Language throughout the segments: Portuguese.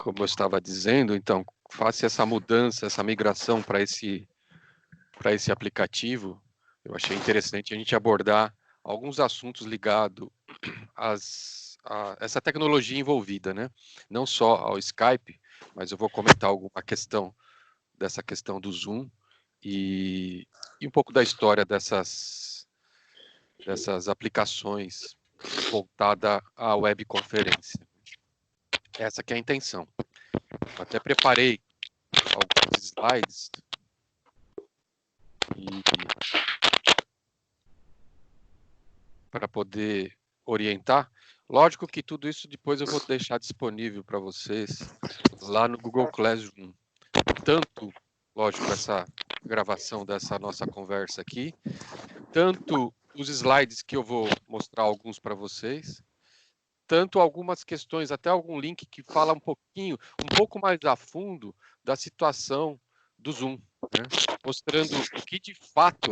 como eu estava dizendo, então, faça essa mudança, essa migração para esse aplicativo. Eu achei interessante a gente abordar alguns assuntos ligados a essa tecnologia envolvida, né? Não só ao Skype, mas eu vou comentar alguma questão dessa questão do Zoom e um pouco da história dessas aplicações voltada à webconferência. Essa que é a intenção. Eu até preparei alguns slides para poder orientar. Lógico que tudo isso depois eu vou deixar disponível para vocês lá no Google Classroom. Tanto, lógico, essa gravação dessa nossa conversa aqui, tanto os slides que eu vou mostrar alguns para vocês, tanto algumas questões, até algum link que fala um pouco mais a fundo da situação do Zoom, né? Mostrando o que de fato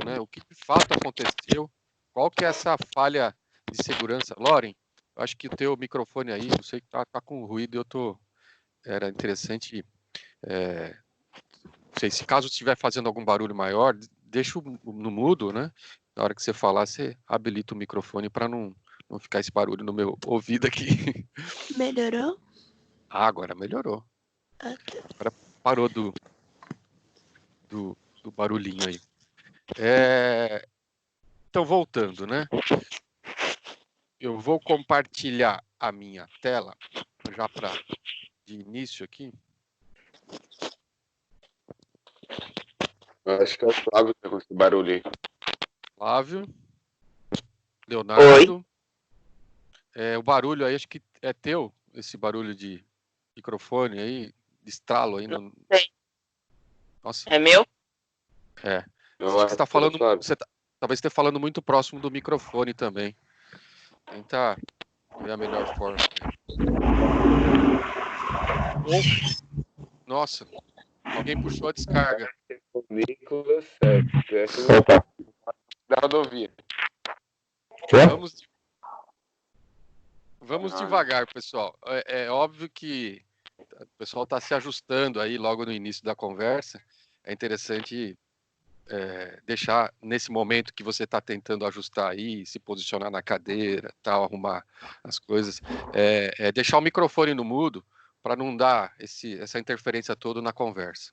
aconteceu, qual que é essa falha de segurança. Loren, eu acho que o teu microfone aí, eu sei que tá com ruído, era interessante, não sei, se caso estiver fazendo algum barulho maior, deixa no mudo, né? Na hora que você falar, você habilita o microfone para não ficar esse barulho no meu ouvido aqui. Melhorou? Ah, agora melhorou. Ah, tá. Agora parou do barulhinho aí. Então, voltando, né? Eu vou compartilhar a minha tela, já de início aqui. Eu acho que é o Flávio que tá com esse barulho aí. Flávio, Leonardo. O barulho aí, acho que é teu, esse barulho de microfone aí, de estralo aí. Não sei. Nossa. É meu? É. Eu Acho que você está falando, Flávio. talvez esteja falando muito próximo do microfone também. Tenta ver a melhor forma. Nossa, alguém puxou a descarga. Nicolas Sérgio. Opa. Da rodovia. Vamos devagar, pessoal. É óbvio que o pessoal está se ajustando aí logo no início da conversa. É interessante deixar nesse momento que você está tentando ajustar aí, se posicionar na cadeira, tal, arrumar as coisas, deixar o microfone no mudo para não dar essa interferência toda na conversa.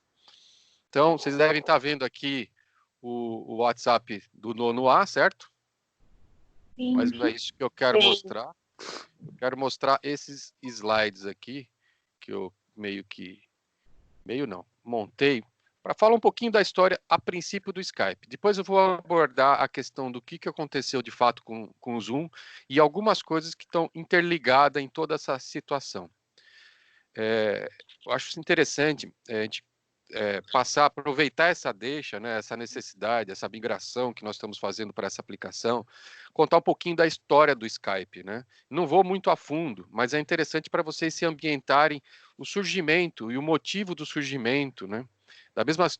Então, vocês devem estar vendo aqui o WhatsApp do nono A, certo? Sim. Mas não é isso que eu quero mostrar. Eu quero mostrar esses slides aqui, que eu montei, para falar um pouquinho da história a princípio do Skype. Depois eu vou abordar a questão do que aconteceu de fato com o Zoom e algumas coisas que estão interligadas em toda essa situação. Eu acho interessante a gente aproveitar essa deixa, né, essa necessidade, essa migração que nós estamos fazendo para essa aplicação, contar um pouquinho da história do Skype, né? Não vou muito a fundo, mas é interessante para vocês se ambientarem o surgimento e o motivo do surgimento, né?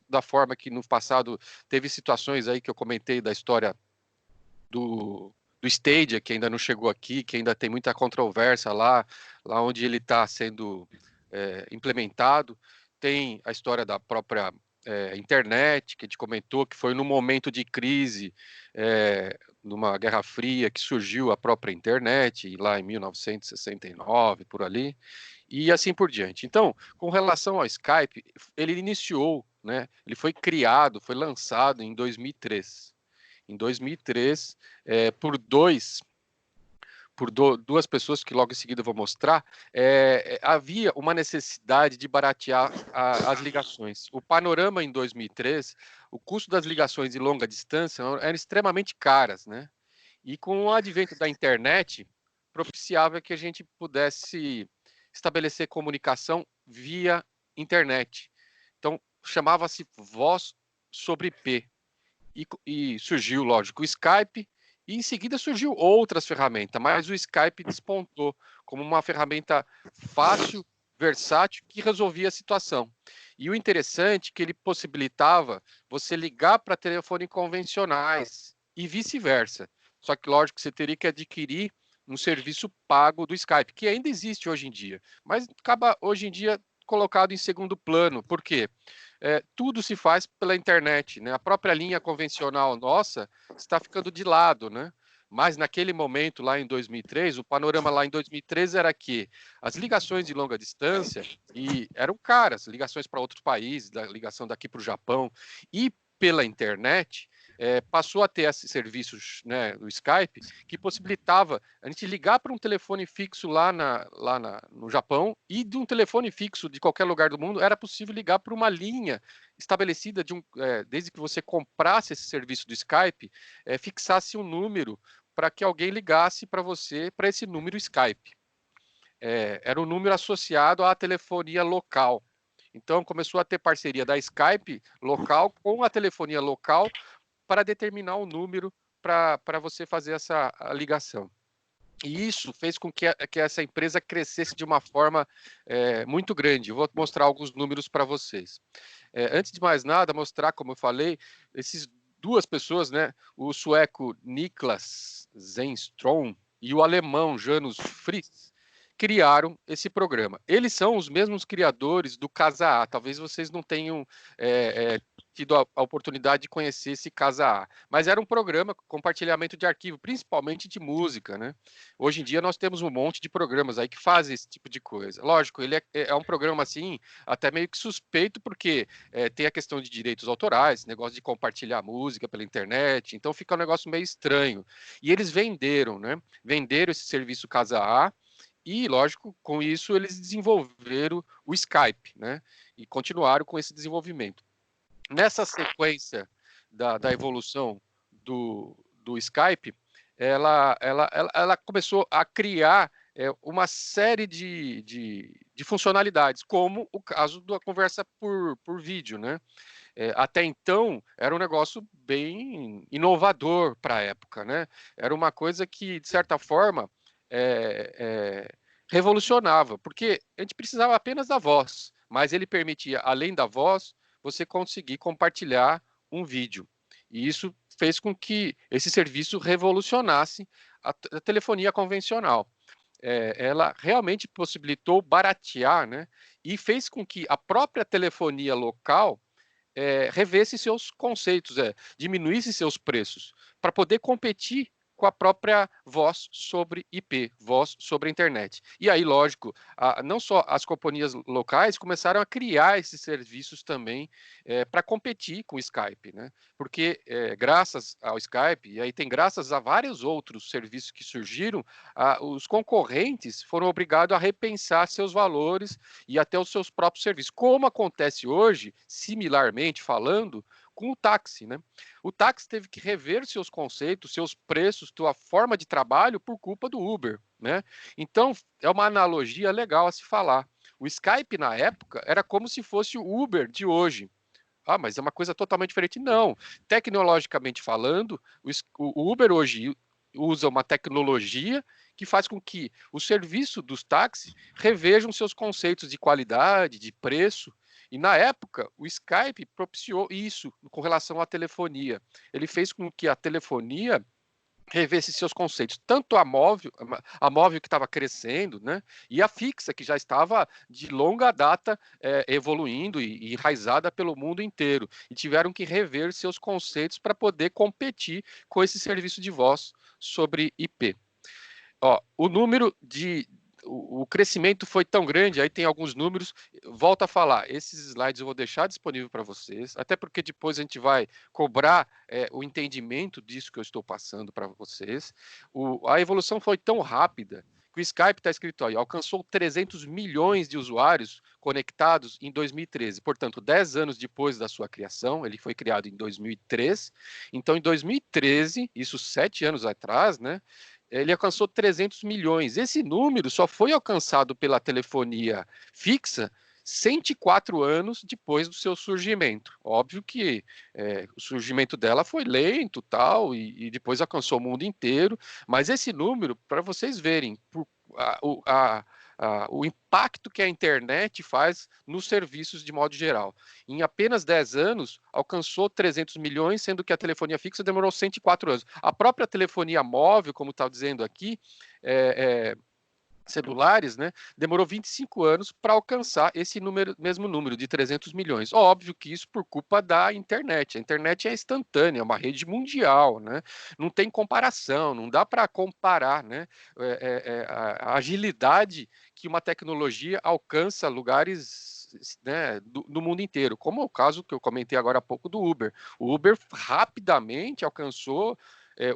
Da forma que no passado teve situações aí que eu comentei da história do Stadia, que ainda não chegou aqui, que ainda tem muita controvérsia lá onde ele está sendo implementado. Tem a história da própria internet, que a gente comentou, que foi num momento de crise, numa Guerra Fria, que surgiu a própria internet, lá em 1969, por ali, e assim por diante. Então, com relação ao Skype, ele iniciou, né, ele foi criado, foi lançado em 2003. Em 2003, duas pessoas que logo em seguida eu vou mostrar, havia uma necessidade de baratear as ligações. O panorama em 2003, o custo das ligações de longa distância eram extremamente caras, né? E com o advento da internet, propiciava que a gente pudesse estabelecer comunicação via internet. Então, chamava-se voz sobre IP. E surgiu, lógico, o Skype, e em seguida surgiu outras ferramentas, mas o Skype despontou como uma ferramenta fácil, versátil, que resolvia a situação. E o interessante é que ele possibilitava você ligar para telefones convencionais e vice-versa. Só que, lógico, você teria que adquirir um serviço pago do Skype, que ainda existe hoje em dia, mas acaba hoje em dia colocado em segundo plano. Por quê? Tudo se faz pela internet, né? A própria linha convencional nossa está ficando de lado, né? Mas naquele momento, lá em 2003, o panorama lá em 2013 era que as ligações de longa distância eram caras, ligações para outros países, ligação daqui para o Japão, e pela internet, passou a ter esses serviços, né, do Skype, que possibilitava a gente ligar para um telefone fixo no Japão, e de um telefone fixo de qualquer lugar do mundo era possível ligar para uma linha estabelecida desde que você comprasse esse serviço do Skype, fixasse um número para que alguém ligasse para você, para esse número Skype. Era um número associado à telefonia local. Então, começou a ter parceria da Skype local com a telefonia local para determinar um número para você fazer essa ligação. E isso fez com que essa empresa crescesse de uma forma muito grande. Eu vou mostrar alguns números para vocês. Antes de mais nada, mostrar, como eu falei, essas duas pessoas, né, o sueco Niklas Zenström e o alemão Janus Fritz, criaram esse programa. Eles são os mesmos criadores do Casa A. Talvez vocês não tenham tido a oportunidade de conhecer esse Casa A, mas era um programa compartilhamento de arquivo, principalmente de música, né? Hoje em dia nós temos um monte de programas aí que fazem esse tipo de coisa. Lógico, ele é um programa assim, até meio que suspeito, porque tem a questão de direitos autorais, negócio de compartilhar música pela internet, então fica um negócio meio estranho. E eles venderam, né? Venderam esse serviço Casa A, e, lógico, com isso eles desenvolveram o Skype, né? E continuaram com esse desenvolvimento. Nessa sequência da evolução do Skype, ela começou a criar uma série de funcionalidades, como o caso da conversa por vídeo, né? Até então, era um negócio bem inovador para a época, né? Era uma coisa que, de certa forma, revolucionava, porque a gente precisava apenas da voz, mas ele permitia, além da voz, você conseguir compartilhar um vídeo. E isso fez com que esse serviço revolucionasse a telefonia convencional. Ela realmente possibilitou baratear, né? E fez com que a própria telefonia local revesse seus conceitos, diminuísse seus preços, para poder competir com a própria voz sobre IP, voz sobre a internet. E aí, lógico, não só as companhias locais começaram a criar esses serviços também para competir com o Skype, né? Porque graças ao Skype, e aí tem graças a vários outros serviços que surgiram, os concorrentes foram obrigados a repensar seus valores e até os seus próprios serviços, como acontece hoje, similarmente falando, com o táxi, né? O táxi teve que rever seus conceitos, seus preços, sua forma de trabalho por culpa do Uber, né? Então, é uma analogia legal a se falar. O Skype, na época, era como se fosse o Uber de hoje. Ah, mas é uma coisa totalmente diferente. Não. Tecnologicamente falando, o Uber hoje usa uma tecnologia que faz com que o serviço dos táxis revejam seus conceitos de qualidade, de preço. E na época, o Skype propiciou isso com relação à telefonia. Ele fez com que a telefonia revesse seus conceitos, tanto a móvel que estava crescendo, né, e a fixa, que já estava de longa data evoluindo e enraizada pelo mundo inteiro, e tiveram que rever seus conceitos para poder competir com esse serviço de voz sobre IP. O número o crescimento foi tão grande, aí tem alguns números, volto a falar, esses slides eu vou deixar disponível para vocês, até porque depois a gente vai cobrar o entendimento disso que eu estou passando para vocês. A evolução foi tão rápida que o Skype está escrito aí, alcançou 300 milhões de usuários conectados em 2013, portanto, 10 anos depois da sua criação, ele foi criado em 2003, então em 2013, isso 7 anos atrás, né, ele alcançou 300 milhões. Esse número só foi alcançado pela telefonia fixa 104 anos depois do seu surgimento. Óbvio que o surgimento dela foi lento tal, e depois alcançou o mundo inteiro, mas esse número, para vocês verem, o impacto que a internet faz nos serviços de modo geral. Em apenas 10 anos, alcançou 300 milhões, sendo que a telefonia fixa demorou 104 anos. A própria telefonia móvel, como está dizendo aqui, celulares, né, demorou 25 anos para alcançar esse mesmo número de 300 milhões. Óbvio que isso por culpa da internet. A internet é instantânea, é uma rede mundial, né? Não tem comparação, não dá para comparar, né? A agilidade que uma tecnologia alcança lugares, né, do mundo inteiro, como é o caso que eu comentei agora há pouco do Uber. O Uber rapidamente alcançou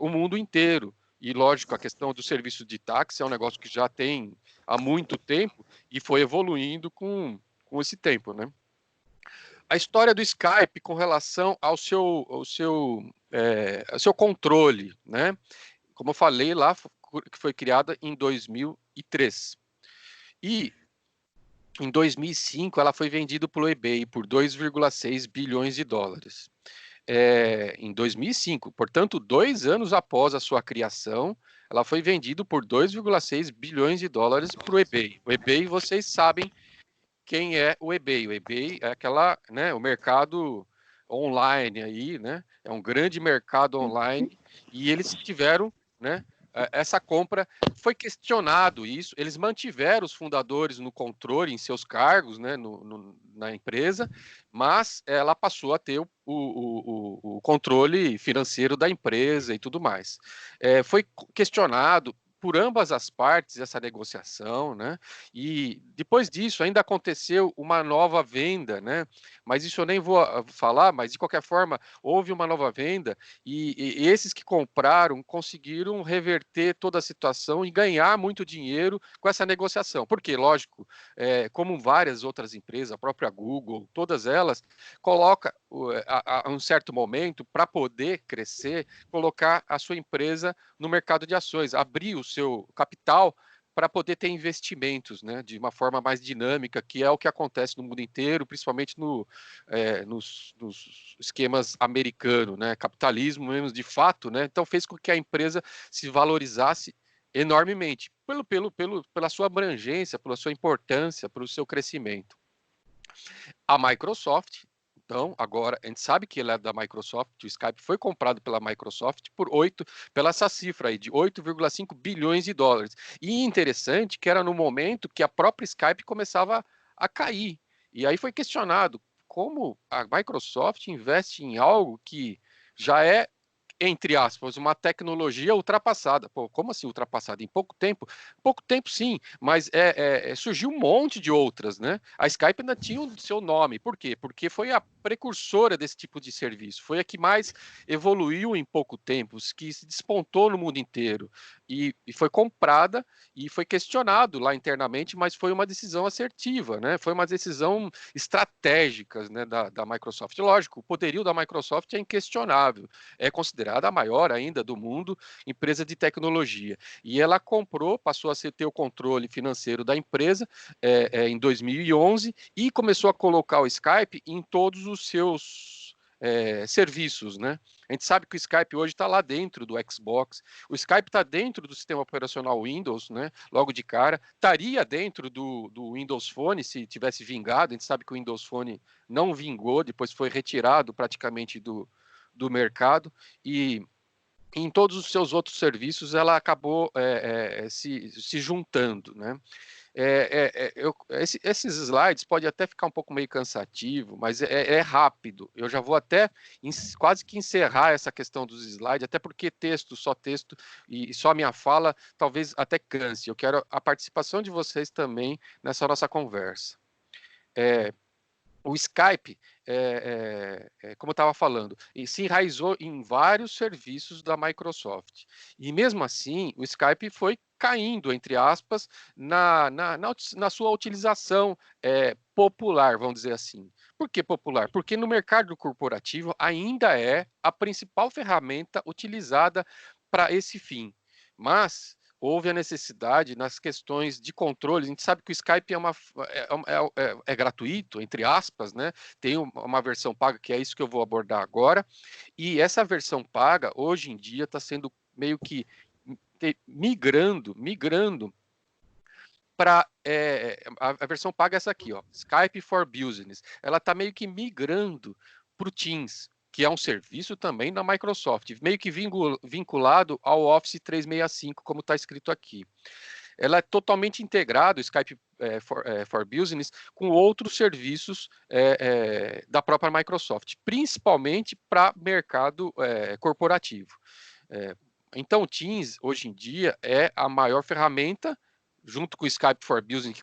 o mundo inteiro. E, lógico, a questão do serviço de táxi é um negócio que já tem há muito tempo e foi evoluindo com esse tempo, né? A história do Skype com relação ao seu controle, né? Como eu falei lá, que foi criada em 2003. E em 2005 ela foi vendida pelo eBay por 2,6 bilhões de dólares. Em 2005, portanto, 2 anos após a sua criação, ela foi vendida por 2,6 bilhões de dólares para o eBay. O eBay, vocês sabem quem é o eBay. O eBay é o mercado online aí, né? É um grande mercado online e eles tiveram, né? Essa compra foi questionado isso. Eles mantiveram os fundadores no controle em seus cargos, né? Na empresa, mas ela passou a ter o controle financeiro da empresa e tudo mais. Foi questionado por ambas as partes essa negociação, né? E depois disso ainda aconteceu uma nova venda, né? Mas isso eu nem vou falar, mas de qualquer forma houve uma nova venda e esses que compraram conseguiram reverter toda a situação e ganhar muito dinheiro com essa negociação. Porque, lógico, como várias outras empresas, a própria Google, todas elas coloca a um certo momento para poder crescer, colocar a sua empresa no mercado de ações, abrir o seu capital para poder ter investimentos, né, de uma forma mais dinâmica, que é o que acontece no mundo inteiro, principalmente nos esquemas americanos, né, capitalismo mesmo de fato, né, então fez com que a empresa se valorizasse enormemente, pela sua abrangência, pela sua importância, pelo seu crescimento. A Microsoft, então, agora, a gente sabe que ele é da Microsoft, o Skype foi comprado pela Microsoft pela essa cifra aí, de 8,5 bilhões de dólares. E interessante que era no momento que a própria Skype começava a cair. E aí foi questionado como a Microsoft investe em algo que já é, entre aspas, uma tecnologia ultrapassada. Pô, como assim ultrapassada? Em pouco tempo? Pouco tempo, sim, mas surgiu um monte de outras, né? A Skype ainda tinha o seu nome. Por quê? Porque foi a precursora desse tipo de serviço. Foi a que mais evoluiu em pouco tempo, que se despontou no mundo inteiro. E foi comprada e foi questionado lá internamente, mas foi uma decisão assertiva, né? Foi uma decisão estratégica, né, da Microsoft. Lógico, o poderio da Microsoft é inquestionável. É considerada a maior ainda do mundo empresa de tecnologia. E ela comprou, passou a ter o controle financeiro da empresa em 2011 e começou a colocar o Skype em todos os seus serviços, né? A gente sabe que o Skype hoje está lá dentro do Xbox, o Skype está dentro do sistema operacional Windows, né? Logo de cara, estaria dentro do Windows Phone se tivesse vingado. A gente sabe que o Windows Phone não vingou, depois foi retirado praticamente do mercado e em todos os seus outros serviços ela acabou se juntando, né? Esses slides pode até ficar um pouco meio cansativo, mas é rápido. Eu já vou até quase que encerrar essa questão dos slides, até porque só texto e só minha fala talvez até canse. Eu quero a participação de vocês também nessa nossa conversa. O Skype, como eu estava falando, se enraizou em vários serviços da Microsoft. E mesmo assim, o Skype foi caindo, entre aspas, na sua utilização popular, vamos dizer assim. Por que popular? Porque no mercado corporativo ainda é a principal ferramenta utilizada para esse fim. Mas houve a necessidade nas questões de controle. A gente sabe que o Skype é gratuito, entre aspas, né? Tem uma versão paga, que é isso que eu vou abordar agora. E essa versão paga, hoje em dia, está sendo meio que migrando para a versão paga é essa aqui, ó, Skype for Business. Ela está meio que migrando para o Teams, que é um serviço também da Microsoft, meio que vinculado ao Office 365, como está escrito aqui. Ela é totalmente integrada, o Skype for Business, com outros serviços da própria Microsoft, principalmente para mercado corporativo. Então, o Teams, hoje em dia, é a maior ferramenta, junto com o Skype for Business,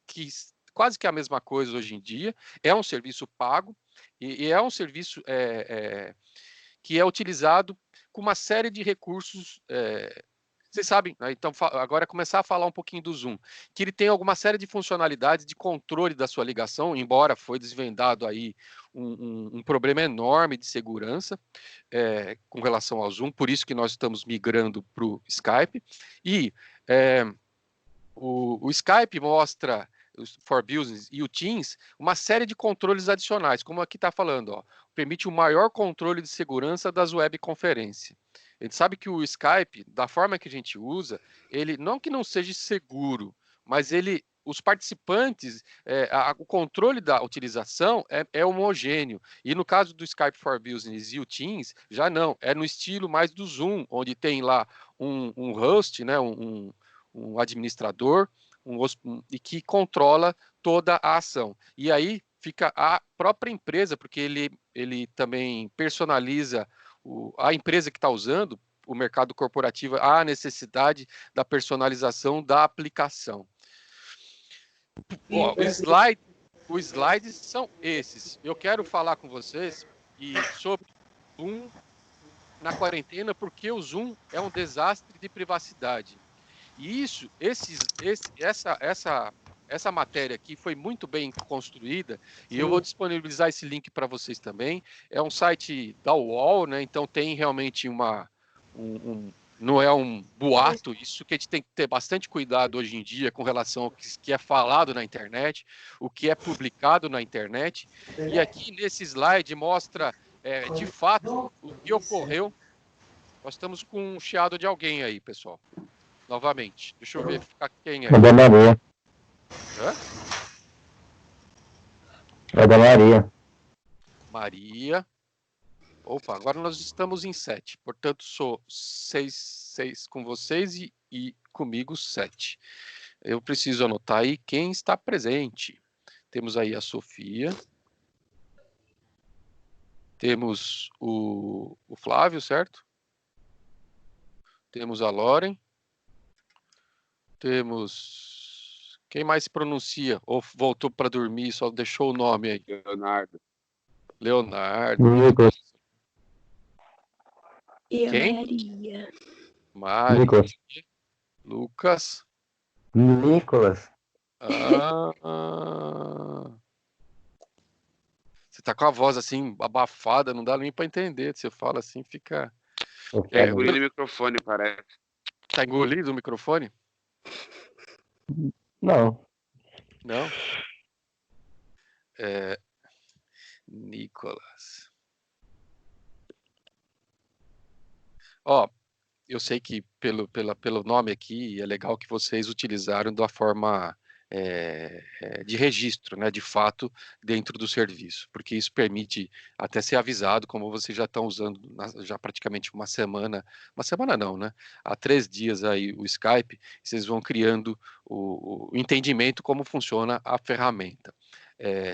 que quase que é a mesma coisa hoje em dia, é um serviço pago, e é um serviço que é utilizado com uma série de recursos. Vocês sabem, né? Então agora começar a falar um pouquinho do Zoom, que ele tem alguma série de funcionalidades de controle da sua ligação, embora foi desvendado aí um problema enorme de segurança com relação ao Zoom, por isso que nós estamos migrando para o Skype, e o Skype mostra for Business e o Teams uma série de controles adicionais, como aqui está falando, ó, permite o maior controle de segurança das webconferências. A gente sabe que o Skype, da forma que a gente usa, ele não que não seja seguro, mas os participantes, o controle da utilização é homogêneo. E no caso do Skype for Business e o Teams, já não, é no estilo mais do Zoom, onde tem lá um host, né, um administrador, e que controla toda a ação. E aí fica a própria empresa, porque ele também personaliza a empresa que está usando, o mercado corporativo, a necessidade da personalização da aplicação. Ó, os slides são esses. Eu quero falar com vocês sobre Zoom na quarentena, porque o Zoom é um desastre de privacidade. E essa matéria aqui foi muito bem construída, e eu vou disponibilizar esse link para vocês também. É um site da UOL, né? Então tem realmente não é um boato, isso que a gente tem que ter bastante cuidado hoje em dia com relação ao que é falado na internet, o que é publicado na internet. E aqui nesse slide mostra, de fato, o que ocorreu. Nós estamos com um chiado de alguém aí, pessoal. Novamente. Deixa eu verificar quem é. É da Maria. Hã? É da Maria. Maria. Opa, agora nós estamos em 7. Portanto, sou 6 com vocês e comigo 7. Eu preciso anotar aí quem está presente. Temos aí a Sofia. Temos o Flávio, certo? Temos a Loren. Temos... Quem mais se pronuncia? Ou voltou para dormir e só deixou o nome aí? Leonardo. Nicolas. E a Quem? Maria. Mário. Nicolas. Lucas. Nicolas. Você tá com a voz assim, abafada, não dá nem para entender. Você fala assim, fica... Engolindo o microfone, parece. Tá engolido o microfone? Não. Não? Nicolas. Ó, eu sei que pelo nome aqui, é legal que vocês utilizaram da forma de registro, né, de fato, dentro do serviço, porque isso permite até ser avisado, como vocês já estão usando já praticamente uma semana não, né, há 3 dias aí o Skype, vocês vão criando o entendimento como funciona a ferramenta.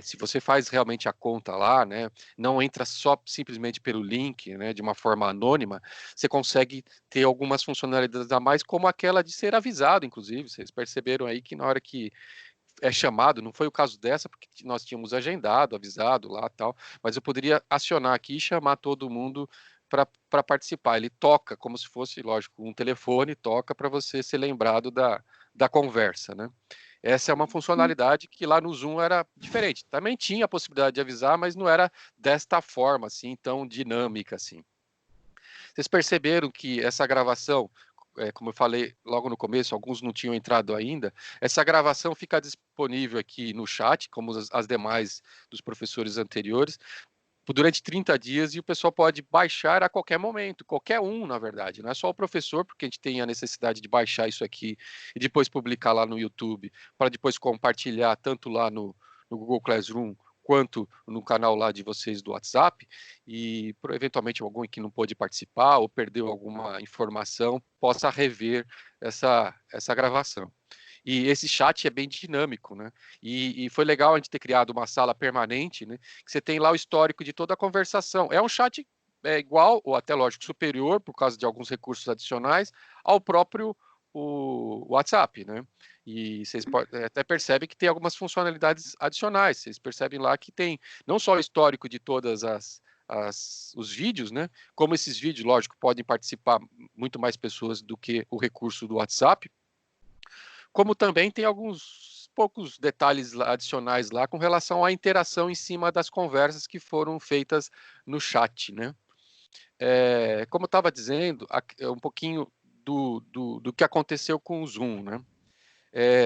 Se você faz realmente a conta lá, né, não entra só simplesmente pelo link, né, de uma forma anônima, você consegue ter algumas funcionalidades a mais, como aquela de ser avisado, inclusive. Vocês perceberam aí que na hora que é chamado, não foi o caso dessa, porque nós tínhamos agendado, avisado lá e tal, mas eu poderia acionar aqui e chamar todo mundo para participar. Ele toca como se fosse, lógico, um telefone, toca para você ser lembrado da conversa, né? Essa é uma funcionalidade que lá no Zoom era diferente. Também tinha a possibilidade de avisar, mas não era desta forma, assim, tão dinâmica, assim. Vocês perceberam que essa gravação, como eu falei logo no começo, alguns não tinham entrado ainda, essa gravação fica disponível aqui no chat, como as demais dos professores anteriores, durante 30 dias, e o pessoal pode baixar a qualquer momento, qualquer um, na verdade, não é só o professor, porque a gente tem a necessidade de baixar isso aqui e depois publicar lá no YouTube, para depois compartilhar tanto lá no Google Classroom, quanto no canal lá de vocês do WhatsApp, e eventualmente alguém que não pôde participar ou perdeu alguma informação, possa rever essa gravação. E esse chat é bem dinâmico, né? E foi legal a gente ter criado uma sala permanente, né? Que você tem lá o histórico de toda a conversação. É um chat igual, ou até, lógico, superior, por causa de alguns recursos adicionais, ao próprio o WhatsApp, né? E vocês até percebem que tem algumas funcionalidades adicionais. Vocês percebem lá que tem não só o histórico de todas os vídeos, né? Como esses vídeos, lógico, podem participar muito mais pessoas do que o recurso do WhatsApp, como também tem alguns poucos detalhes adicionais lá com relação à interação em cima das conversas que foram feitas no chat, né? Como eu estava dizendo, um pouquinho do que aconteceu com o Zoom, né?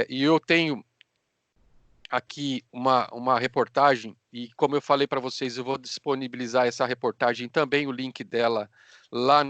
E eu tenho aqui uma reportagem, e como eu falei para vocês, eu vou disponibilizar essa reportagem também, o link dela lá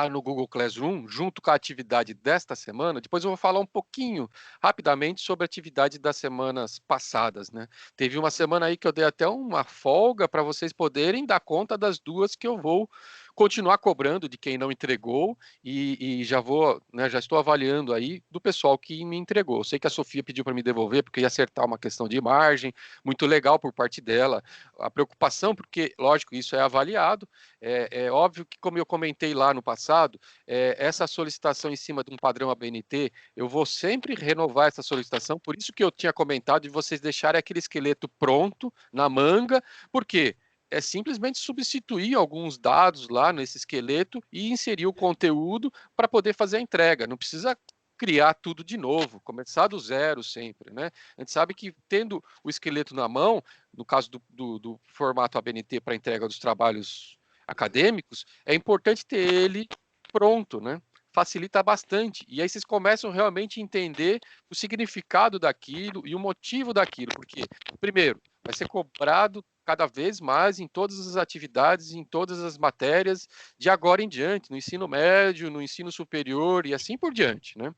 no Google Classroom, junto com a atividade desta semana. Depois eu vou falar um pouquinho, rapidamente, sobre a atividade das semanas passadas, né? Teve uma semana aí que eu dei até uma folga para vocês poderem dar conta das duas que eu vou continuar cobrando de quem não entregou, e já vou, né, já estou avaliando aí do pessoal que me entregou. Eu sei que a Sofia pediu para me devolver, porque ia acertar uma questão de margem, muito legal por parte dela. A preocupação, porque, lógico, isso é avaliado, é óbvio que, como eu comentei lá no passado, essa solicitação em cima de um padrão ABNT, eu vou sempre renovar essa solicitação, por isso que eu tinha comentado de vocês deixarem aquele esqueleto pronto, na manga, porque é simplesmente substituir alguns dados lá nesse esqueleto e inserir o conteúdo para poder fazer a entrega. Não precisa criar tudo de novo, começar do zero sempre, né? A gente sabe que tendo o esqueleto na mão, no caso do formato ABNT para entrega dos trabalhos acadêmicos, é importante ter ele pronto, né? Facilita bastante. E aí vocês começam realmente a entender o significado daquilo e o motivo daquilo. Porque, primeiro, vai ser cobrado cada vez mais em todas as atividades, em todas as matérias, de agora em diante, no ensino médio, no ensino superior e assim por diante, né?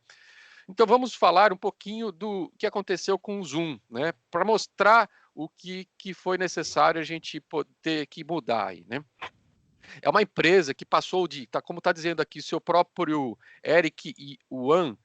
Então vamos falar um pouquinho do que aconteceu com o Zoom, né? Para mostrar o que foi necessário a gente ter que mudar aí, né? É uma empresa que passou como está dizendo aqui, seu próprio Eric Yuan,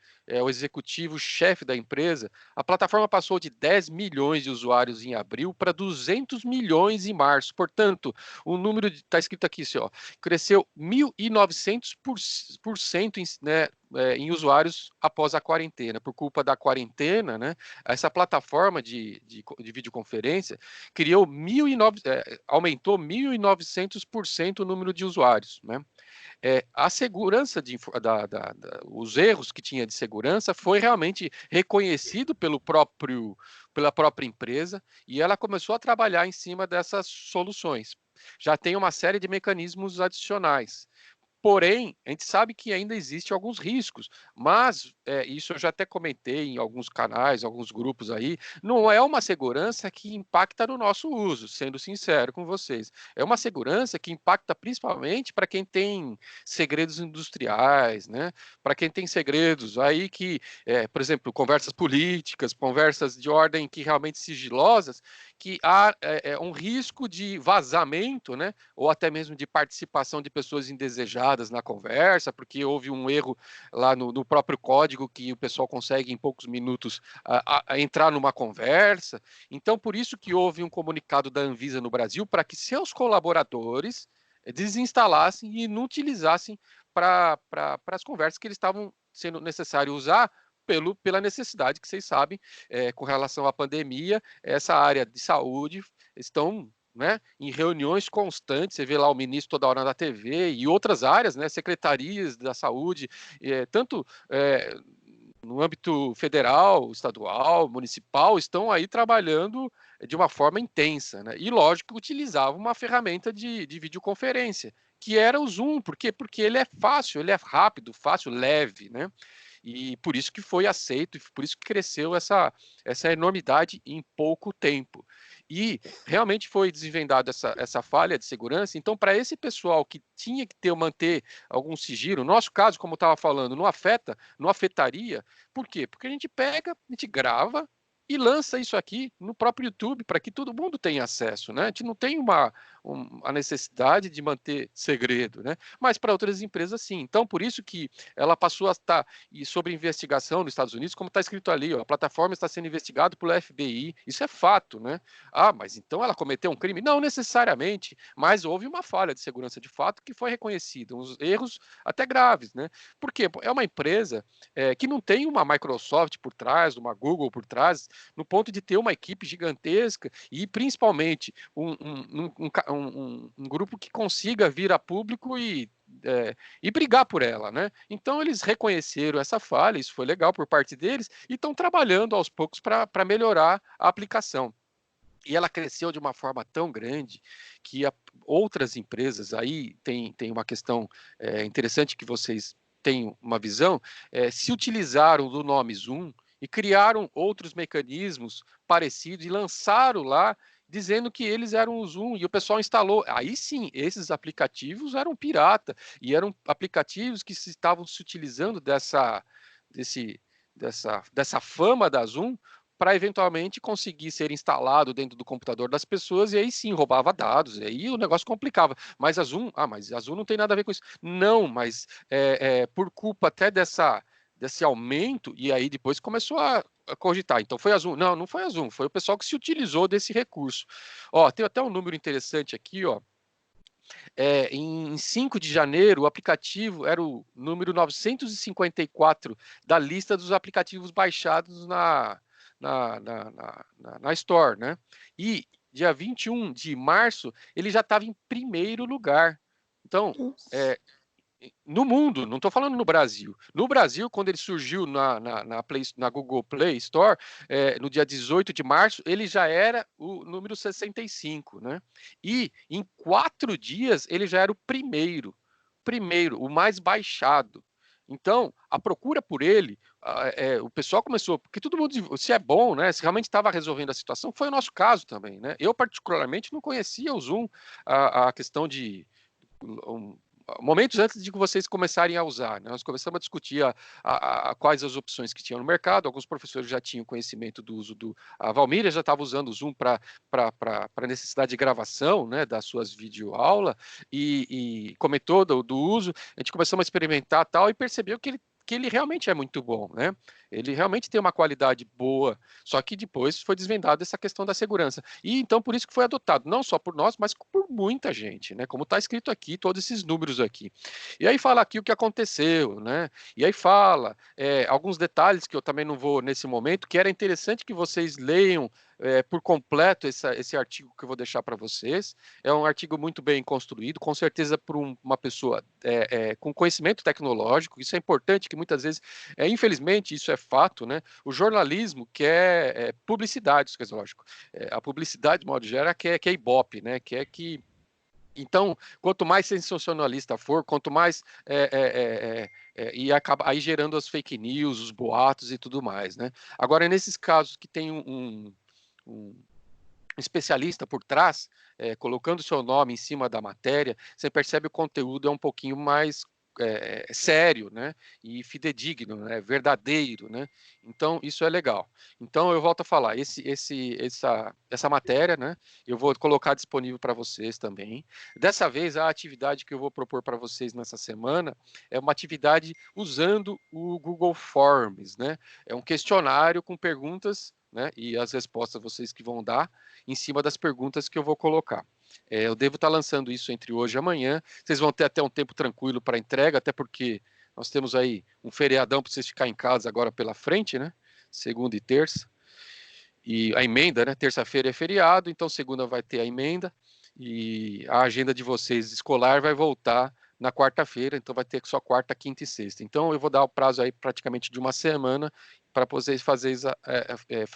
o executivo-chefe da empresa, a plataforma passou de 10 milhões de usuários em abril para 200 milhões em março. Portanto, o número, está escrito aqui, assim, ó, cresceu 1.900% em usuários após a quarentena. Por culpa da quarentena, né, essa plataforma de videoconferência aumentou 1.900% o número de usuários, né? A segurança os erros que tinha de segurança foi realmente reconhecido pela própria empresa, e ela começou a trabalhar em cima dessas soluções. Já tem uma série de mecanismos adicionais. Porém, a gente sabe que ainda existem alguns riscos, mas isso eu já até comentei em alguns canais, alguns grupos aí, não é uma segurança que impacta no nosso uso, sendo sincero com vocês. É uma segurança que impacta principalmente para quem tem segredos industriais, né? Para quem tem segredos aí que, por exemplo, conversas políticas, conversas de ordem que realmente sigilosas, que há um risco de vazamento, né? Ou até mesmo de participação de pessoas indesejadas na conversa, porque houve um erro lá no próprio código que o pessoal consegue em poucos minutos entrar numa conversa. Então, por isso que houve um comunicado da Anvisa no Brasil para que seus colaboradores desinstalassem e não utilizassem para as conversas que eles estavam sendo necessário usar pela necessidade que vocês sabem, com relação à pandemia, essa área de saúde estão, né, em reuniões constantes. Você vê lá o ministro toda hora na TV e outras áreas, né, secretarias da saúde, tanto no âmbito federal, estadual, municipal, estão aí trabalhando de uma forma intensa, né? E lógico, utilizavam uma ferramenta de videoconferência, que era o Zoom. Por quê? Porque ele é fácil, ele é rápido, fácil, leve, né? E por isso que foi aceito, e por isso que cresceu essa enormidade em pouco tempo. E realmente foi desvendada essa falha de segurança. Então, para esse pessoal que tinha que manter algum sigilo, no nosso caso, como eu estava falando, não afetaria. Por quê? Porque a gente pega, a gente grava e lança isso aqui no próprio YouTube, para que todo mundo tenha acesso, né? A gente não tem a necessidade de manter segredo, né? Mas para outras empresas, sim. Então, por isso que ela passou a estar sobre investigação nos Estados Unidos, como está escrito ali, ó, a plataforma está sendo investigada pelo FBI, isso é fato, né? Ah, mas então ela cometeu um crime? Não necessariamente, mas houve uma falha de segurança de fato que foi reconhecida, uns erros até graves, né? Porque é uma empresa que não tem uma Microsoft por trás, uma Google por trás, no ponto de ter uma equipe gigantesca e principalmente um grupo que consiga vir a público e brigar por ela, né? Então eles reconheceram essa falha, isso foi legal por parte deles e estão trabalhando aos poucos para melhorar a aplicação. E ela cresceu de uma forma tão grande que outras empresas, aí tem uma questão interessante que vocês têm uma visão, se utilizaram do nome Zoom e criaram outros mecanismos parecidos e lançaram lá dizendo que eles eram o Zoom e o pessoal instalou. Aí sim, esses aplicativos eram pirata e eram aplicativos que estavam se utilizando dessa fama da Zoom para eventualmente conseguir ser instalado dentro do computador das pessoas, e aí sim roubava dados, e aí o negócio complicava. Mas a Zoom não tem nada a ver com isso. Não, mas por culpa até desse aumento, e aí depois começou a cogitar. Então foi a Zoom. Não, não foi a Zoom, foi o pessoal que se utilizou desse recurso. Ó, tem até um número interessante aqui, ó. Em 5 de janeiro, o aplicativo era o número 954 da lista dos aplicativos baixados na Store, né? E dia 21 de março, ele já estava em primeiro lugar. Então, no mundo, não estou falando no Brasil. No Brasil, quando ele surgiu na Google Play Store, no dia 18 de março, ele já era o número 65, né? E em 4 dias ele já era o primeiro, o mais baixado. Então, a procura por ele, o pessoal começou, porque todo mundo, se é bom, né? Se realmente estava resolvendo a situação, foi o nosso caso também, né? Eu, particularmente, não conhecia o Zoom, a questão de momentos antes de que vocês começarem a usar, né? Nós começamos a discutir quais as opções que tinham no mercado. Alguns professores já tinham conhecimento do uso a Valmíria já estava usando o Zoom para necessidade de gravação, né, das suas videoaulas, e comentou do uso. A gente começou a experimentar tal e percebeu que ele realmente é muito bom, né? Ele realmente tem uma qualidade boa, só que depois foi desvendado essa questão da segurança. E então por isso que foi adotado, não só por nós, mas por muita gente, né? Como está escrito aqui, todos esses números aqui. E aí fala aqui o que aconteceu, né? E aí fala alguns detalhes que eu também não vou nesse momento, que era interessante que vocês leiam por completo esse artigo que eu vou deixar para vocês. É um artigo muito bem construído, com certeza por uma pessoa com conhecimento tecnológico. Isso é importante, que muitas vezes, infelizmente, isso é fato, né? O jornalismo quer publicidade, isso é lógico. A publicidade, de modo geral, quer Ibope, né? Quer que... Então, quanto mais sensacionalista for, quanto mais e acaba aí gerando as fake news, os boatos e tudo mais, né? Agora, nesses casos que tem um especialista por trás, colocando seu nome em cima da matéria, você percebe o conteúdo é um pouquinho mais sério, né? E fidedigno, né? Verdadeiro, né? Então isso é legal. Então eu volto a falar, essa matéria, né? Eu vou colocar disponível para vocês também. Dessa vez a atividade que eu vou propor para vocês nessa semana é uma atividade usando o Google Forms, né? É um questionário com perguntas, né? E as respostas vocês que vão dar em cima das perguntas que eu vou colocar. Eu devo estar lançando isso entre hoje e amanhã. Vocês vão ter até um tempo tranquilo para entrega, até porque nós temos aí um feriadão para vocês ficarem em casa agora pela frente, né? Segunda e terça. E a emenda, né? Terça-feira é feriado, então segunda vai ter a emenda. E a agenda de vocês escolar vai voltar na quarta-feira, então vai ter só quarta, quinta e sexta. Então eu vou dar o prazo aí praticamente de uma semana para vocês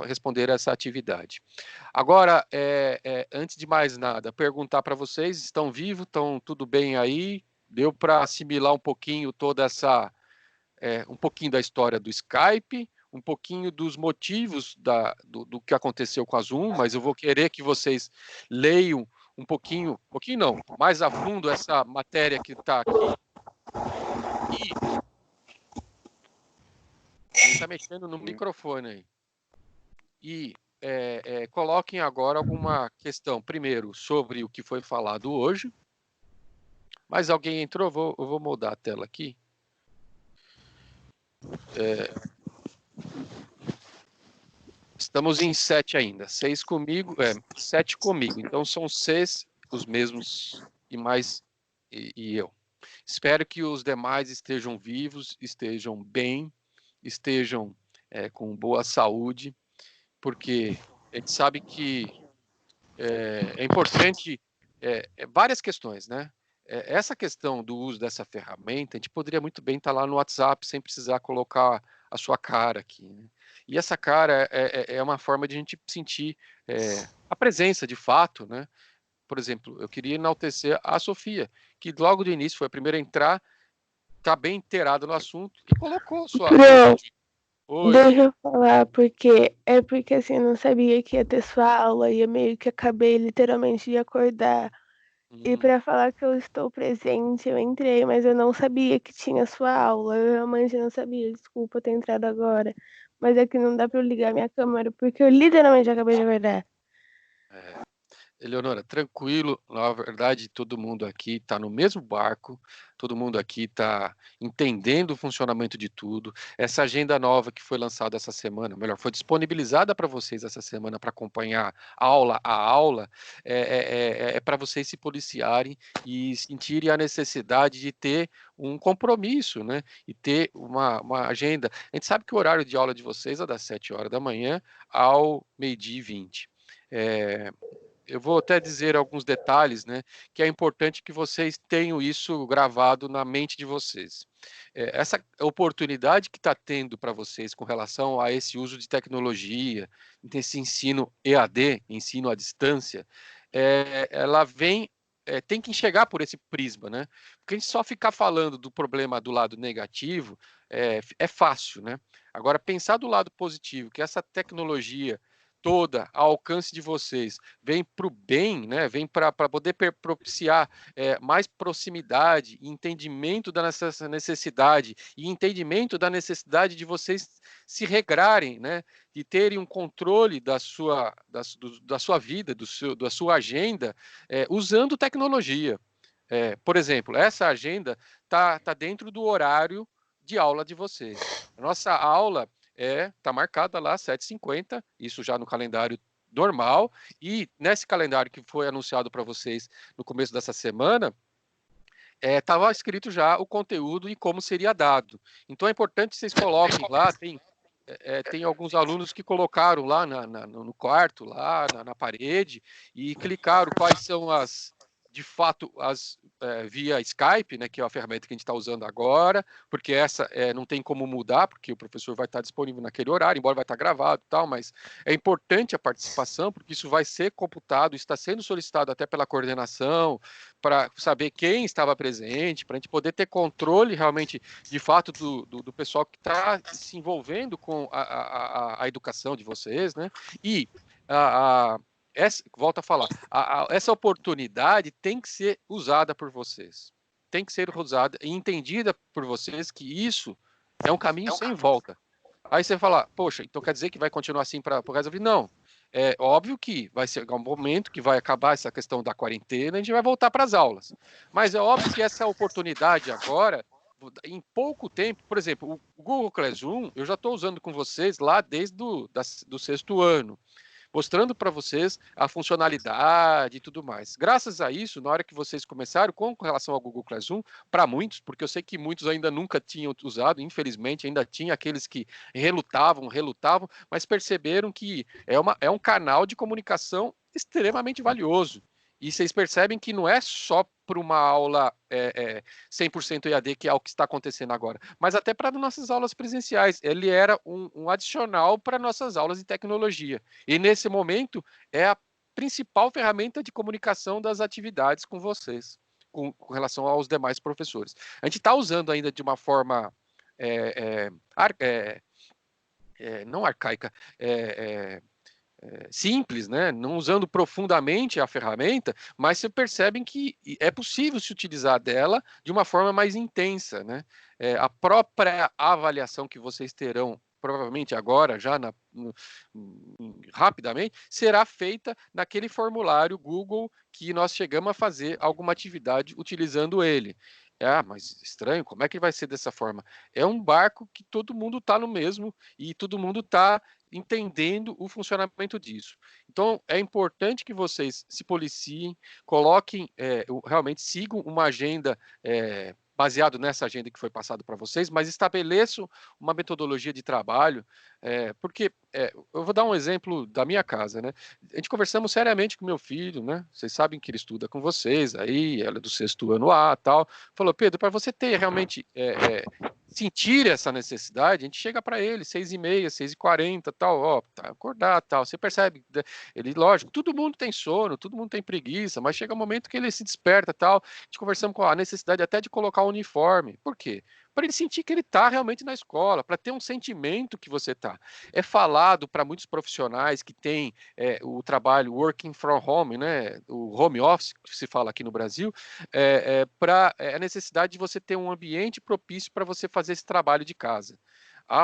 responder essa atividade. Agora, antes de mais nada, perguntar para vocês, estão vivos, estão tudo bem aí? Deu para assimilar um pouquinho toda um pouquinho da história do Skype, um pouquinho dos motivos do que aconteceu com a Zoom, mas eu vou querer que vocês leiam um pouquinho não, mais a fundo essa matéria que está aqui. E ele está mexendo no microfone aí. E coloquem agora alguma questão, primeiro, sobre o que foi falado hoje. Mas alguém entrou, eu vou mudar a tela aqui. Estamos em 7 ainda, 6 comigo, 7 comigo. Então são 6 os mesmos e mais e eu. Espero que os demais estejam vivos, estejam bem, estejam com boa saúde, porque a gente sabe que é importante várias questões, né? Essa questão do uso dessa ferramenta, a gente poderia muito bem estar lá no WhatsApp sem precisar colocar a sua cara aqui, né? E essa cara é uma forma de a gente sentir a presença de fato, né? Por exemplo, eu queria enaltecer a Sofia, que logo do início foi a primeira a entrar, está bem inteirada no assunto e colocou sua... Não, Oi. deixa eu falar, porque assim, eu não sabia que ia ter sua aula e eu meio que acabei literalmente de acordar. E para falar que eu estou presente, eu entrei, mas eu não sabia que tinha sua aula. Eu realmente não sabia, desculpa ter entrado agora. Mas é que não dá para eu ligar minha câmera, porque eu literalmente acabei de acordar. Eleonora, tranquilo, na verdade todo mundo aqui está no mesmo barco, todo mundo aqui está entendendo o funcionamento de tudo. Essa agenda nova que foi lançada essa semana, melhor, foi disponibilizada para vocês essa semana para acompanhar aula a aula, é para vocês se policiarem e sentirem a necessidade de ter um compromisso, né? E ter uma agenda. A gente sabe que o horário de aula de vocês é das 7 horas da manhã ao 12h20. Eu vou até dizer alguns detalhes, né, que é importante que vocês tenham isso gravado na mente de vocês. Essa oportunidade que está tendo para vocês com relação a esse uso de tecnologia, desse ensino EAD, ensino à distância, ela vem, tem que enxergar por esse prisma, né? Porque a gente só ficar falando do problema do lado negativo é fácil, né? Agora, pensar do lado positivo, que essa tecnologia toda ao alcance de vocês vem para o bem, né? Vem para poder propiciar mais proximidade, entendimento da nossa necessidade e entendimento da necessidade de vocês se regrarem, né? De terem um controle da sua vida, da sua agenda, usando tecnologia. Por exemplo, essa agenda tá dentro do horário de aula de vocês. A nossa aula tá marcada lá 7h50, isso já no calendário normal, e nesse calendário que foi anunciado para vocês no começo dessa semana, estava escrito já o conteúdo e como seria dado. Então é importante que vocês coloquem lá, tem alguns alunos que colocaram lá no quarto, lá na parede, e clicaram quais são de fato, via Skype, né, que é a ferramenta que a gente está usando agora, porque essa não tem como mudar, porque o professor vai estar disponível naquele horário, embora vai estar gravado e tal, mas é importante a participação, porque isso vai ser computado, está sendo solicitado até pela coordenação, para saber quem estava presente, para a gente poder ter controle realmente, de fato, do pessoal que está se envolvendo com a educação de vocês, né? E volto a falar, essa oportunidade tem que ser usada por vocês. Tem que ser usada e entendida por vocês que isso é um caminho sem volta. Aí você fala, poxa, então quer dizer que vai continuar assim para o resto da vida? Não. É óbvio que vai chegar um momento que vai acabar essa questão da quarentena e a gente vai voltar para as aulas. Mas é óbvio que essa oportunidade agora, em pouco tempo, por exemplo, o Google Classroom, eu já estou usando com vocês lá desde do 6º ano, mostrando para vocês a funcionalidade e tudo mais. Graças a isso, na hora que vocês começaram com relação ao Google Classroom, para muitos, porque eu sei que muitos ainda nunca tinham usado, infelizmente ainda tinha aqueles que relutavam, mas perceberam que é um canal de comunicação extremamente valioso. E vocês percebem que não é só para uma aula 100% EAD, que é o que está acontecendo agora, mas até para nossas aulas presenciais. Ele era um adicional para nossas aulas de tecnologia. E nesse momento é a principal ferramenta de comunicação das atividades com vocês, com relação aos demais professores. A gente está usando ainda de uma forma não arcaica, simples, né? Não usando profundamente a ferramenta, mas você percebe que é possível se utilizar dela de uma forma mais intensa, né? A própria avaliação que vocês terão provavelmente agora, já rapidamente, será feita naquele formulário Google que nós chegamos a fazer alguma atividade utilizando ele. Mas estranho, como é que vai ser dessa forma? É um barco que todo mundo está no mesmo e todo mundo está entendendo o funcionamento disso. Então, é importante que vocês se policiem, coloquem, realmente sigam uma agenda baseado nessa agenda que foi passada para vocês, mas estabeleçam uma metodologia de trabalho, porque eu vou dar um exemplo da minha casa, né? A gente conversamos seriamente com meu filho, né? Vocês sabem que ele estuda com vocês, aí ela é do 6º ano A, tal. Falou, Pedro, para você ter realmente sentir essa necessidade, a gente chega para ele 6h30, 6h40, tal, ó, tá, acordar, tal. Você percebe? Ele, lógico, todo mundo tem sono, todo mundo tem preguiça, mas chega um momento que ele se desperta, tal. A gente conversamos com a necessidade até de colocar o uniforme. Por quê? Para ele sentir que ele está realmente na escola, para ter um sentimento que você está. É falado para muitos profissionais que têm o trabalho working from home, né, o home office, que se fala aqui no Brasil, para a necessidade de você ter um ambiente propício para você fazer esse trabalho de casa.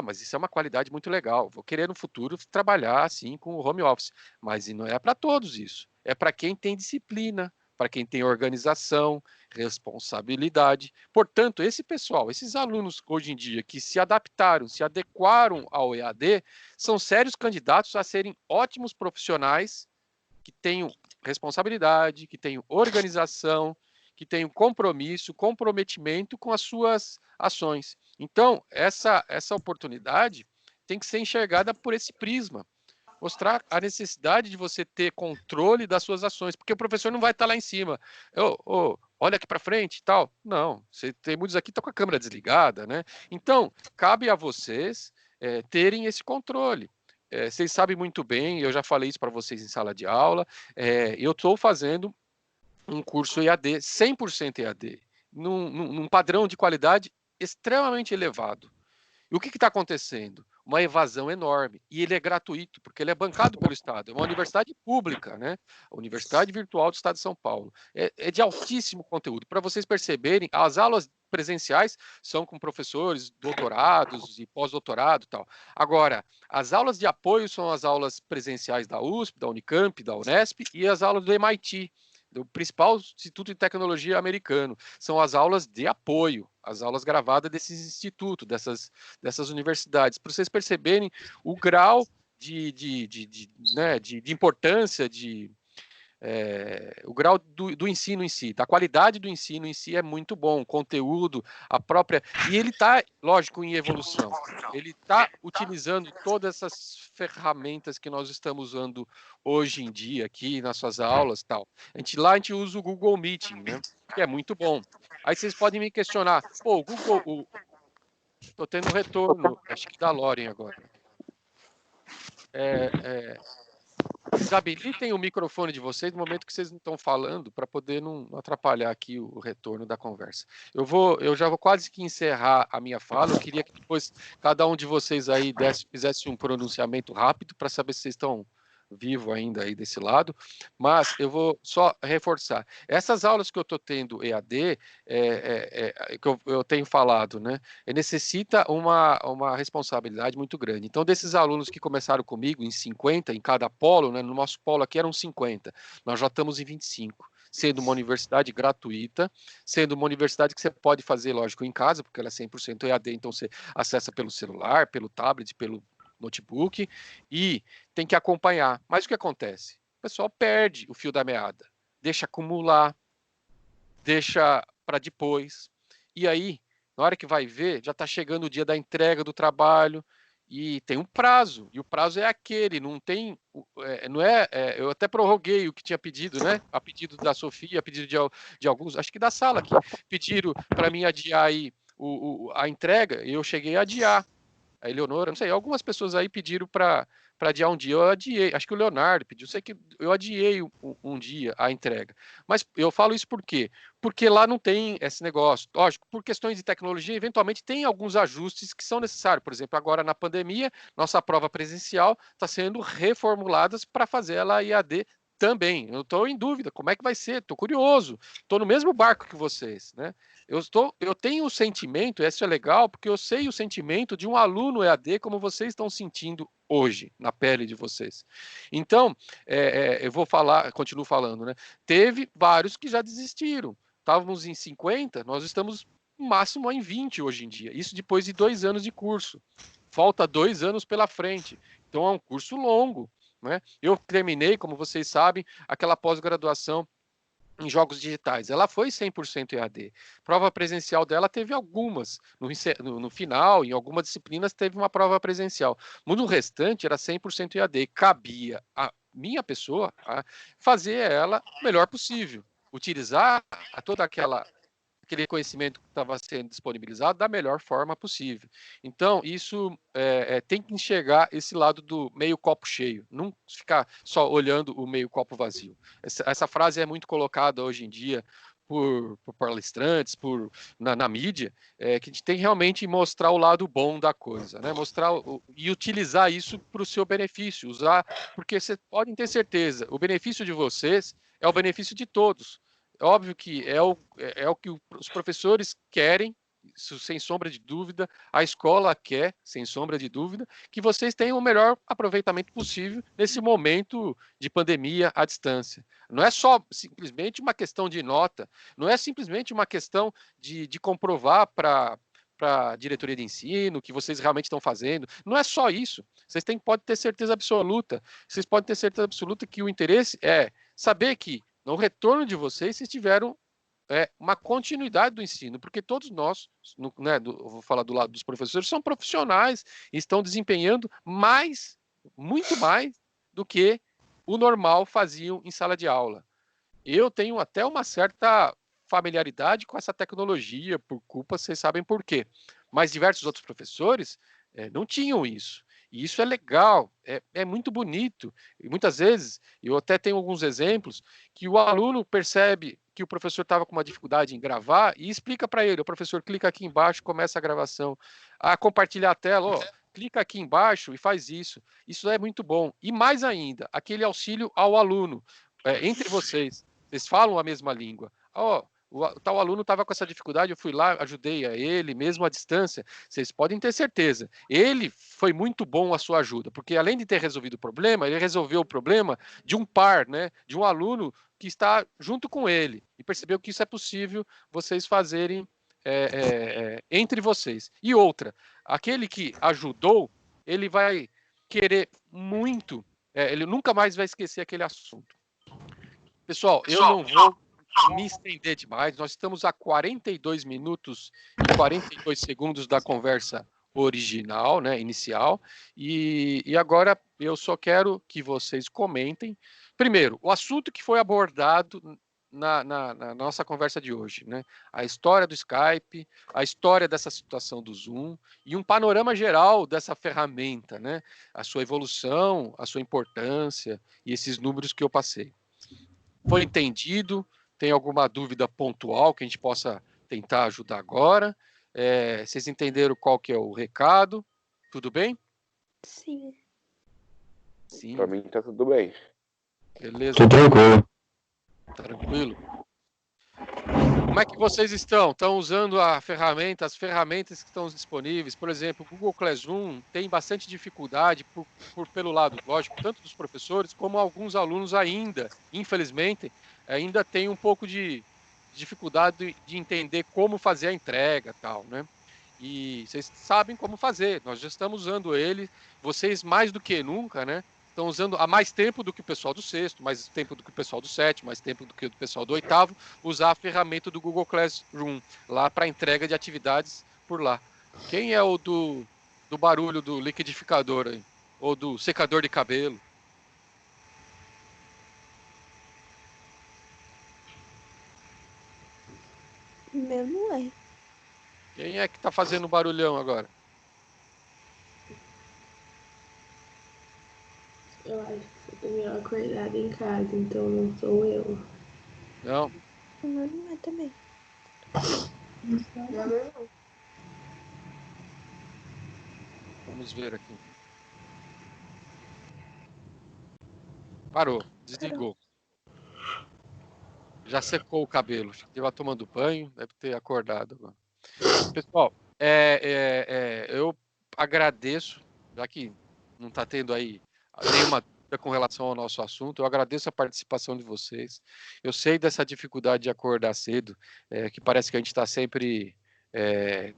Mas isso é uma qualidade muito legal. Vou querer no futuro trabalhar assim com o home office, mas não é para todos isso. É para quem tem disciplina, para quem tem organização, responsabilidade. Portanto, esse pessoal, esses alunos hoje em dia que se adaptaram, se adequaram ao EAD, são sérios candidatos a serem ótimos profissionais que tenham responsabilidade, que tenham organização, que tenham compromisso, comprometimento com as suas ações. Então, essa oportunidade tem que ser enxergada por esse prisma. Mostrar a necessidade de você ter controle das suas ações, porque o professor não vai estar lá em cima. Olha aqui para frente e tal. Não, tem muitos aqui que estão com a câmera desligada, né? Então, cabe a vocês terem esse controle. Vocês sabem muito bem, eu já falei isso para vocês em sala de aula, eu estou fazendo um curso EAD, 100% EAD, num padrão de qualidade extremamente elevado. E o que está acontecendo? Uma evasão enorme. E ele é gratuito, porque ele é bancado pelo Estado. É uma universidade pública, né? A Universidade Virtual do Estado de São Paulo. É de altíssimo conteúdo. Para vocês perceberem, as aulas presenciais são com professores, doutorados e pós-doutorado e tal. Agora, as aulas de apoio são as aulas presenciais da USP, da Unicamp, da Unesp e as aulas do MIT, do principal instituto de tecnologia americano. São as aulas de apoio, as aulas gravadas desses institutos, dessas universidades, para vocês perceberem o grau de importância, o grau do ensino em si, da qualidade do ensino em si é muito bom, o conteúdo, a própria... E ele está, lógico, em evolução. Ele está utilizando todas essas ferramentas que nós estamos usando hoje em dia aqui nas suas aulas, tal. A gente usa o Google Meeting, né? Que é muito bom. Aí vocês podem me questionar, o Google... Estou tendo retorno, acho que da Loren agora. Desabilitem o microfone de vocês no momento que vocês não estão falando, para poder não atrapalhar aqui o retorno da conversa. Eu já vou quase que encerrar a minha fala. Eu queria que depois cada um de vocês aí fizesse um pronunciamento rápido para saber se vocês estão vivos ainda aí desse lado, mas eu vou só reforçar. Essas aulas que eu estou tendo EAD, que eu tenho falado, né, necessita uma responsabilidade muito grande. Então, desses alunos que começaram comigo em 50, em cada polo, né, no nosso polo aqui eram 50, nós já estamos em 25, sendo uma universidade gratuita, sendo uma universidade que você pode fazer, lógico, em casa, porque ela é 100% EAD, então você acessa pelo celular, pelo tablet, pelo notebook, e tem que acompanhar. Mas o que acontece? O pessoal perde o fio da meada, deixa acumular, deixa para depois, e aí, na hora que vai ver, já está chegando o dia da entrega do trabalho, e tem um prazo, e o prazo é aquele, não tem, eu até prorroguei o que tinha pedido, né, a pedido da Sofia, a pedido de alguns, acho que da sala aqui, pediram para mim adiar aí a entrega, e eu cheguei a adiar. a Eleonora, não sei, algumas pessoas aí pediram para adiar um dia. Eu adiei, acho que o Leonardo pediu, sei que eu adiei um dia a entrega. Mas eu falo isso por quê? Porque lá não tem esse negócio. Lógico, por questões de tecnologia, eventualmente tem alguns ajustes que são necessários. Por exemplo, agora na pandemia, nossa prova presencial está sendo reformulada para fazer ela EAD também. Eu estou em dúvida, como é que vai ser? Estou curioso. Estou no mesmo barco que vocês, né? Eu tenho o sentimento, isso é legal, porque eu sei o sentimento de um aluno EAD como vocês estão sentindo hoje, na pele de vocês. Então, eu vou falar, continuo falando, né? Teve vários que já desistiram. Estávamos em 50, nós estamos no máximo em 20 hoje em dia. Isso depois de 2 anos de curso. Falta 2 anos pela frente. Então é um curso longo, né? Eu terminei, como vocês sabem, aquela pós-graduação em jogos digitais. Ela foi 100% EAD. Prova presencial dela teve algumas. No final, em algumas disciplinas, teve uma prova presencial. Mas no restante, era 100% EAD. Cabia a minha pessoa a fazer ela o melhor possível. Utilizar toda aquele conhecimento que estava sendo disponibilizado da melhor forma possível. Então, isso tem que enxergar esse lado do meio copo cheio, não ficar só olhando o meio copo vazio. Essa frase é muito colocada hoje em dia por palestrantes, na mídia, que a gente tem que realmente mostrar o lado bom da coisa, né? Mostrar e utilizar isso para o seu benefício, usar, porque vocês podem ter certeza, o benefício de vocês é o benefício de todos. É óbvio que é o que os professores querem, isso, sem sombra de dúvida, a escola quer, sem sombra de dúvida, que vocês tenham o melhor aproveitamento possível nesse momento de pandemia à distância. Não é só simplesmente uma questão de nota, não é simplesmente uma questão de comprovar para a diretoria de ensino que vocês realmente estão fazendo. Não é só isso. Vocês podem ter certeza absoluta. Vocês podem ter certeza absoluta que o interesse é saber que no retorno de vocês tiveram uma continuidade do ensino, porque todos nós, né, vou falar do lado dos professores, são profissionais e estão desempenhando muito mais do que o normal faziam em sala de aula. Eu tenho até uma certa familiaridade com essa tecnologia, por culpa, vocês sabem por quê. Mas diversos outros professores não tinham isso. E isso é legal, é muito bonito. E muitas vezes, eu até tenho alguns exemplos, que o aluno percebe que o professor estava com uma dificuldade em gravar e explica para ele, o professor clica aqui embaixo, começa a gravação, a compartilhar a tela, clica aqui embaixo e faz isso. Isso é muito bom. E mais ainda, aquele auxílio ao aluno, entre vocês. Vocês falam a mesma língua. O tal aluno estava com essa dificuldade, eu fui lá, ajudei a ele, mesmo à distância. Vocês podem ter certeza. Ele foi muito bom a sua ajuda, porque além de ter resolvido o problema, ele resolveu o problema de um par, né? De um aluno que está junto com ele e percebeu que isso é possível vocês fazerem entre vocês. E outra, aquele que ajudou, ele vai querer muito, ele nunca mais vai esquecer aquele assunto. Pessoal, eu não vou me estender demais. Nós estamos a 42 minutos e 42 segundos da conversa original, né, inicial. E agora eu só quero que vocês comentem. Primeiro, o assunto que foi abordado na nossa conversa de hoje, né? A história do Skype, a história dessa situação do Zoom e um panorama geral dessa ferramenta, né? A sua evolução, a sua importância e esses números que eu passei. Foi entendido? Tem alguma dúvida pontual que a gente possa tentar ajudar agora? Vocês entenderam qual que é o recado? Tudo bem? Sim. Sim. Pra mim tá tudo bem. Beleza. Tô tranquilo. Tranquilo. Como é que vocês estão? Estão usando as ferramentas que estão disponíveis? Por exemplo, o Google Classroom tem bastante dificuldade pelo lado, lógico, tanto dos professores como alguns alunos ainda, infelizmente, ainda tem um pouco de dificuldade de entender como fazer a entrega, tal, né? E vocês sabem como fazer. Nós já estamos usando ele, vocês mais do que nunca, né? Estão usando há mais tempo do que o pessoal do sexto, mais tempo do que o pessoal do sétimo, mais tempo do que o pessoal do oitavo, usar a ferramenta do Google Classroom lá para entrega de atividades por lá. Quem é o do barulho do liquidificador aí? Ou do secador de cabelo? Meu não é. Quem é que está fazendo barulhão agora? Eu acho que você dormiu acordada em casa, então não sou eu. Não? Não é também. Não. Vamos ver aqui. Parou, desligou. Já secou o cabelo. Estava tomando banho, deve ter acordado agora. Pessoal, eu agradeço, já que não está tendo aí nenhuma dúvida com relação ao nosso assunto, eu agradeço a participação de vocês. Eu sei dessa dificuldade de acordar cedo, que parece que a gente está sempre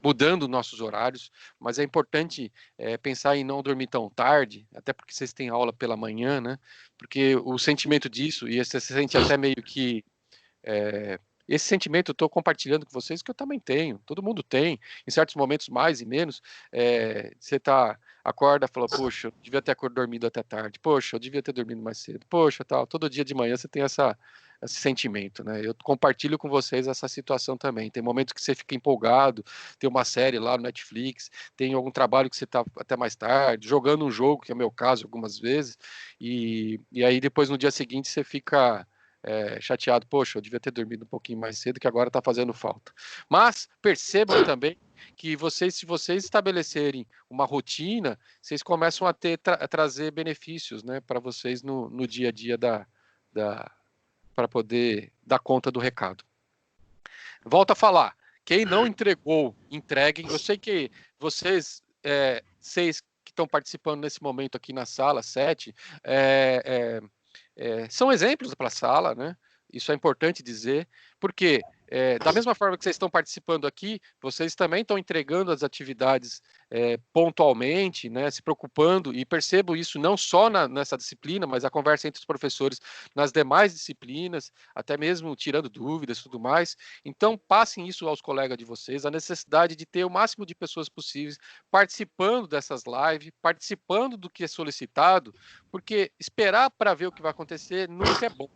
mudando nossos horários, mas é importante pensar em não dormir tão tarde, até porque vocês têm aula pela manhã, né? Porque o sentimento disso, e você se sente até meio que esse sentimento eu estou compartilhando com vocês, que eu também tenho, todo mundo tem, em certos momentos mais e menos, você acorda e fala, poxa, eu devia ter dormido até tarde, poxa, eu devia ter dormido mais cedo, poxa, tal, todo dia de manhã você tem esse sentimento, né? Eu compartilho com vocês essa situação também, tem momentos que você fica empolgado, tem uma série lá no Netflix, tem algum trabalho que você está até mais tarde, jogando um jogo, que é o meu caso algumas vezes, e aí depois no dia seguinte você fica chateado, poxa, eu devia ter dormido um pouquinho mais cedo, que agora está fazendo falta. Mas percebam também que se vocês estabelecerem uma rotina, vocês começam a trazer benefícios, né, para vocês no dia a dia para poder dar conta do recado. Volto a falar, quem não entregou, entreguem. Eu sei que vocês, 6 que estão participando nesse momento aqui na sala, 7, são exemplos para a sala, né? Isso é importante dizer, porque da mesma forma que vocês estão participando aqui, vocês também estão entregando as atividades pontualmente, né? Se preocupando, e percebo isso não só nessa disciplina, mas a conversa entre os professores nas demais disciplinas, até mesmo tirando dúvidas e tudo mais. Então, passem isso aos colegas de vocês, a necessidade de ter o máximo de pessoas possíveis participando dessas lives, participando do que é solicitado, porque esperar para ver o que vai acontecer nunca é bom.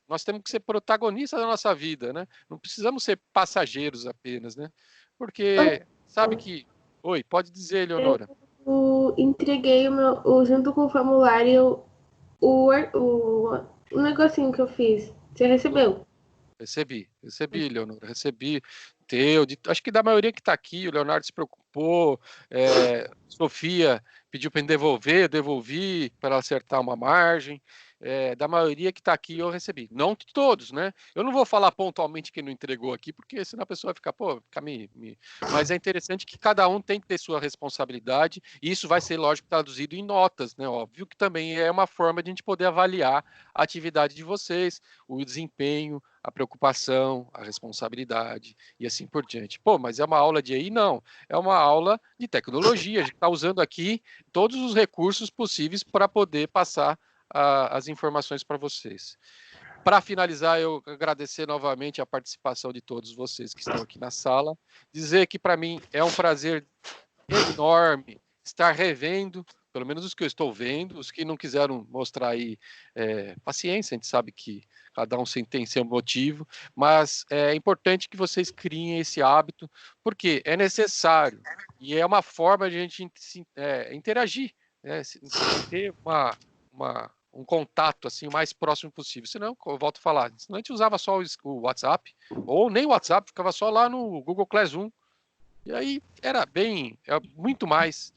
Nós temos que ser protagonistas da nossa vida, né? Não precisamos ser passageiros apenas, né? Porque sabe que... Oi, pode dizer, Leonora. Eu entreguei junto com o formulário o negocinho que eu fiz. Você recebeu? Recebi, Leonora, recebi acho que da maioria que está aqui, o Leonardo se preocupou, Sofia pediu para eu devolvi para ela acertar uma margem, da maioria que está aqui eu recebi, não de todos, né? Eu não vou falar pontualmente quem não entregou aqui, porque senão a pessoa vai ficar, mas é interessante que cada um tem que ter sua responsabilidade, e isso vai ser, lógico, traduzido em notas, né? Óbvio que também é uma forma de a gente poder avaliar a atividade de vocês, o desempenho, a preocupação, a responsabilidade e assim por diante. Mas é uma aula de AI? Não. É uma aula de tecnologia. A gente está usando aqui todos os recursos possíveis para poder passar as informações para vocês. Para finalizar, eu agradecer novamente a participação de todos vocês que estão aqui na sala. Dizer que para mim é um prazer enorme estar revendo, pelo menos os que eu estou vendo, os que não quiseram mostrar aí paciência, a gente sabe que cada um tem seu motivo, mas é importante que vocês criem esse hábito, porque é necessário, e é uma forma de a gente interagir, né, ter um contato assim o mais próximo possível. Senão, eu volto a falar, senão a gente usava só o WhatsApp, ou nem o WhatsApp, ficava só lá no Google Classroom, e aí era muito mais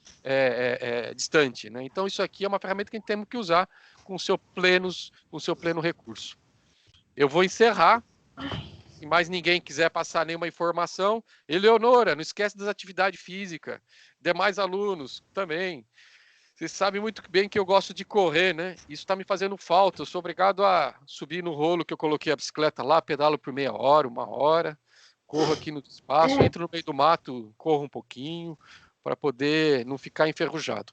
distante, né? Então isso aqui é uma ferramenta que a gente tem que usar com o seu pleno recurso. Eu vou encerrar. Se mais ninguém quiser passar nenhuma informação, Eleonora, não esquece das atividades físicas. Demais alunos também. Vocês sabem muito bem que eu gosto de correr, né? Isso está me fazendo falta. Eu sou obrigado a subir no rolo que eu coloquei a bicicleta lá, pedalo por meia hora, 1 hora. Corro aqui no espaço, entro no meio do mato, corro um pouquinho, para poder não ficar enferrujado.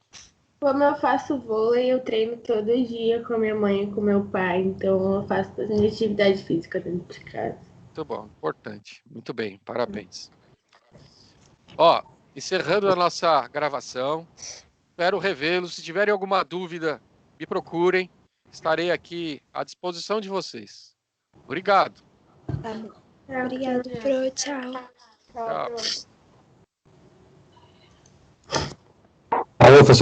Como eu faço vôlei, eu treino todo dia com a minha mãe e com meu pai, então eu faço bastante atividade física dentro de casa. Muito bom, importante. Muito bem, parabéns. Encerrando a nossa gravação, espero revê-los. Se tiverem alguma dúvida, me procurem. Estarei aqui à disposição de vocês. Obrigado. Tá bom. Obrigado, Pro. Tchau. Tchau. Alô, professor.